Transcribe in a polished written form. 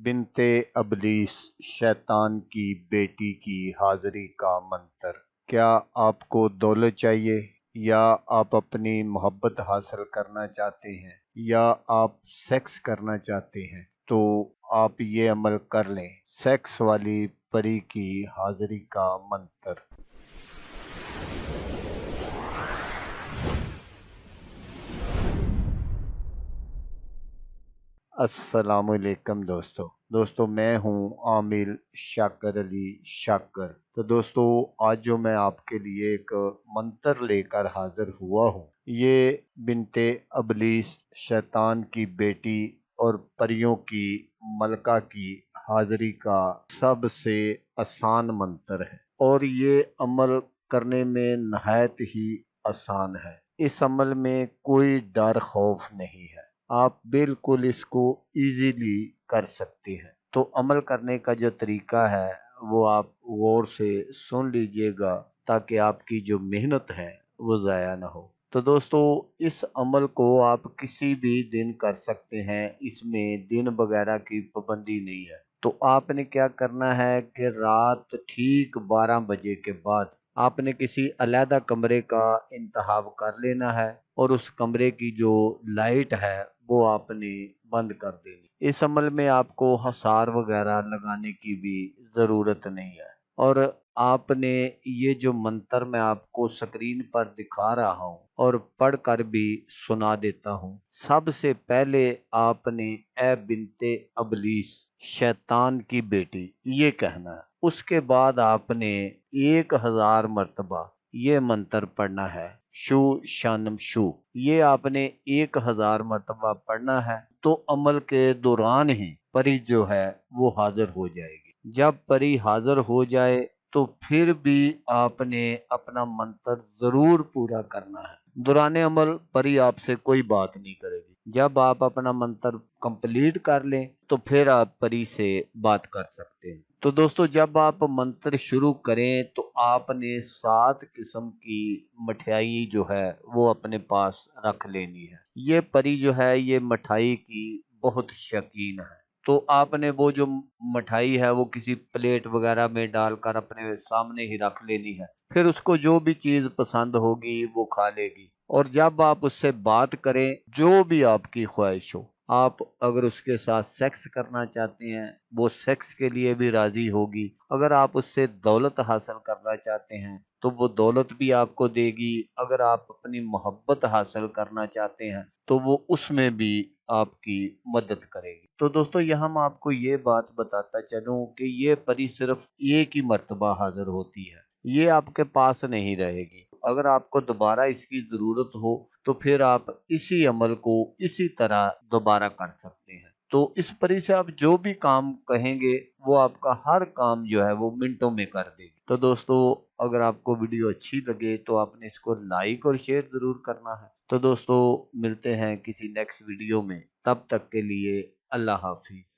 बिनते अबलीस शैतान की बेटी की हाजिरी का मंतर। क्या आपको दौलत चाहिए, या आप अपनी मोहब्बत हासिल करना चाहते हैं, या आप सेक्स करना चाहते हैं, तो आप ये अमल कर लें। सेक्स वाली परी की हाजिरी का मंतर। अस्सलामुअलैकुम दोस्तों मैं हूं आमिर शाकर अली शाकर। तो दोस्तों, आज जो मैं आपके लिए एक मंत्र लेकर हाजिर हुआ हूं, ये बिनते अबलीस शैतान की बेटी और परियों की मलका की हाजिरी का सबसे आसान मंत्र है, और ये अमल करने में नहायत ही आसान है। इस अमल में कोई डर खौफ नहीं है, आप बिल्कुल इसको इजीली कर सकते हैं। तो अमल करने का जो तरीका है वो आप गौर से सुन लीजिएगा, ताकि आपकी जो मेहनत है वो ज़ाया ना हो। तो दोस्तों, इस अमल को आप किसी भी दिन कर सकते हैं, इसमें दिन वगैरह की पाबंदी नहीं है। तो आपने क्या करना है कि रात ठीक 12 बजे के बाद आपने किसी अलहदा कमरे का इंतखाब कर लेना है, और उस कमरे की जो लाइट है वो आपने बंद कर देनी। इस अमल में आपको हसार वगैरह लगाने की भी ज़रूरत नहीं है। और आपने ये जो मंत्र मैं आपको स्क्रीन पर दिखा रहा हूँ और पढ़कर भी सुना देता हूँ। सबसे पहले आपने ए बिनते अबलीस शैतान की बेटी ये कहना है। उसके बाद आपने 1000 मर्तबा ये मंत्र पढ़ना है, शू शानम शू। ये आपने 1000 मर्तबा पढ़ना है। तो अमल के दौरान ही परी जो है वो हाजिर हो जाएगी। जब परी हाजिर हो जाए तो फिर भी आपने अपना मंत्र जरूर पूरा करना है। दौराने अमल परी आपसे कोई बात नहीं करेगी। जब आप अपना मंत्र कंप्लीट कर लें तो फिर आप परी से बात कर सकते हैं। तो दोस्तों, जब आप मंत्र शुरू करें तो आपने 7 किस्म की मठियाई जो है वो अपने पास रख लेनी है। ये परी जो है ये मिठाई की बहुत शौकीन है। तो आपने वो जो मिठाई है वो किसी प्लेट वगैरह में डालकर अपने सामने ही रख लेनी है। फिर उसको जो भी चीज पसंद होगी वो खा लेगी। और जब आप उससे बात करें, जो भी आपकी ख्वाहिश हो, आप अगर उसके साथ सेक्स करना चाहते हैं वो सेक्स के लिए भी राजी होगी। अगर आप उससे दौलत हासिल करना चाहते हैं तो वो दौलत भी आपको देगी। अगर आप अपनी मोहब्बत हासिल करना चाहते हैं तो वो उसमें भी आपकी मदद करेगी। तो दोस्तों, यहाँ मैं आपको ये बात बताता चलूं कि ये परी सिर्फ एक ही मर्तबा हाजिर होती है, ये आपके पास नहीं रहेगी। अगर आपको दोबारा इसकी जरूरत हो तो फिर आप इसी अमल को इसी तरह दोबारा कर सकते हैं। तो इस परी से आप जो भी काम कहेंगे वो आपका हर काम जो है वो मिनटों में कर देगी। तो दोस्तों, अगर आपको वीडियो अच्छी लगे तो आपने इसको लाइक और शेयर जरूर करना है। तो दोस्तों, मिलते हैं किसी नेक्स्ट वीडियो में। तब तक के लिए अल्लाह हाफिज।